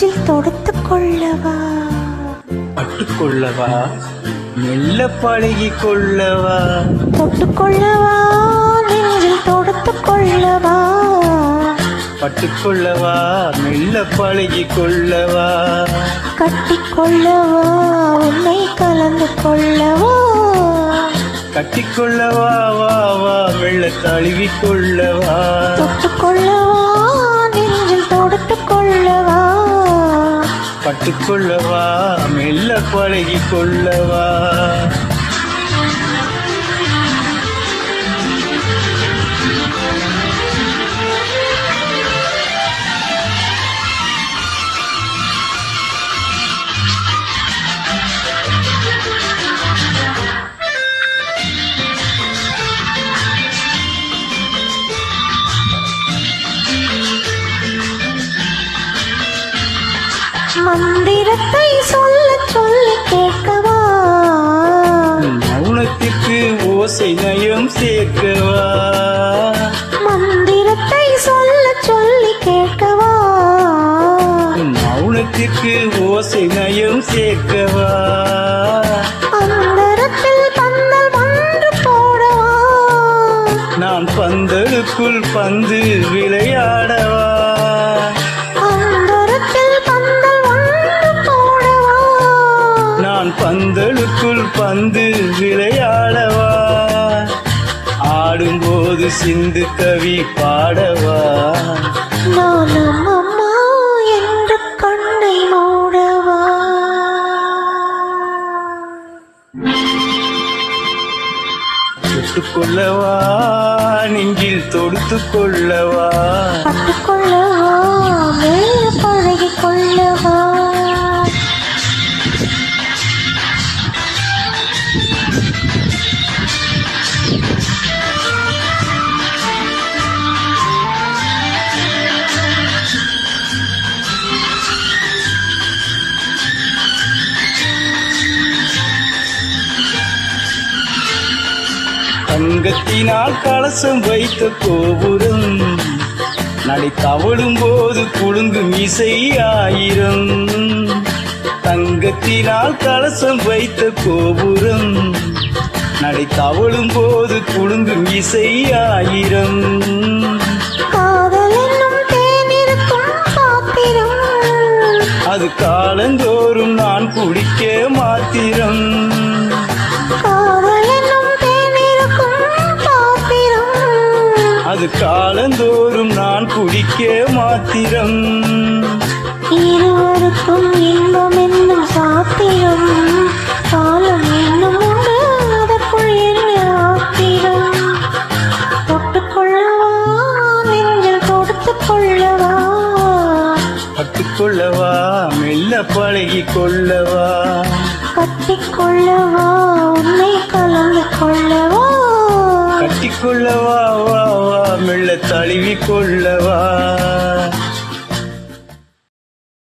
நெஞ்சில் தொடுத்துக் கொள்ளவா, பட்டுக்கொள்ளவா, மெல்ல பழகிக் கொள்ளவா, தொட்டுக்கொள்ளவா, நெஞ்சில் தொடுத்துக் கொள்ளவா, பட்டுக்கொள்ளவா, மெல்ல பழகிக் கொள்ளவா, கட்டிக்கொள்ளவா, உன்னை கலந்து கொள்ளவா, கட்டிக்கொள்ளவா, வா வா மெல்ல தழுவிக் கொள்ளவா, தொட்டுக்கொள்ளவா, நெஞ்சில் தொடுத்துக் கொள்ளவா, பட்டுக்கொள்ளவா, மெல்ல பழகிக் கொள்ளவா. மந்திரத்தை சொல்ல சொல்லி கேட்கவா, மௌனத்திற்கு ஓசை நயம் சேர்க்கவா, மந்திரத்தை சொல்ல சொல்லி கேட்கவா, மௌனத்திற்கு ஓசை நயம் சேர்க்கவா, அந்தரத்தில் பந்தல் ஒன்று போடவா, நான் பந்தலுக்குள் பந்து விளையாடவா, அந்தரத்தில் பந்தல் ஒன்று போடவா, நான் பந்தலுக்குள் பந்து விளையாடவா, ஆடும்போது சிந்து கவி பாடவா, நான் அம்மா என்று கண்ணை மூடவா, தொட்டுக்கொள்ளவா, நெஞ்சில் தொடுத்துக் கொள்ளவா, பட்டுக்கொள்ளவா, மெல்ல பழகிக் கொள்ளவா, தங்கத்தினால் கலசம் வைத்த கோபுரம் நடை தவழும் போது குலுங்கும் இசை ஆயிரம், தங்கத்தினால் கலசம் வைத்த கோபுரம் நடை தவழும் போது குலுங்கும் இசை ஆயிரம், காதல் என்னும் தேனிருக்கும் பாத்திரம், அது காலந்தோறும் நான் குடிக்க மாத்திரம், காதல் என்னும் தேனிருக்கும் பாத்திரம், அது காலந்தோறும் நான் குடிக்க மாத்திரம், இருவருக்கும் இன்பம் என்னும் சாத்திரம், காலம் என்னும் உண்டு அதற்குள் என்ன ஆத்திரம், தொட்டுக்கொள்ளவா, நெஞ்சில் தொடுத்துக் கொள்ளவா, பட்டுக்கொள்ளவா, மெல்ல பழகிக் கொள்ளவா, கட்டிக்கொள்ளவா, உன்னை கலந்து கொள்ளவா, கட்டிக்கொள்ளவா, வா வா மெல்ல தழுவிக் கொள்ளவா.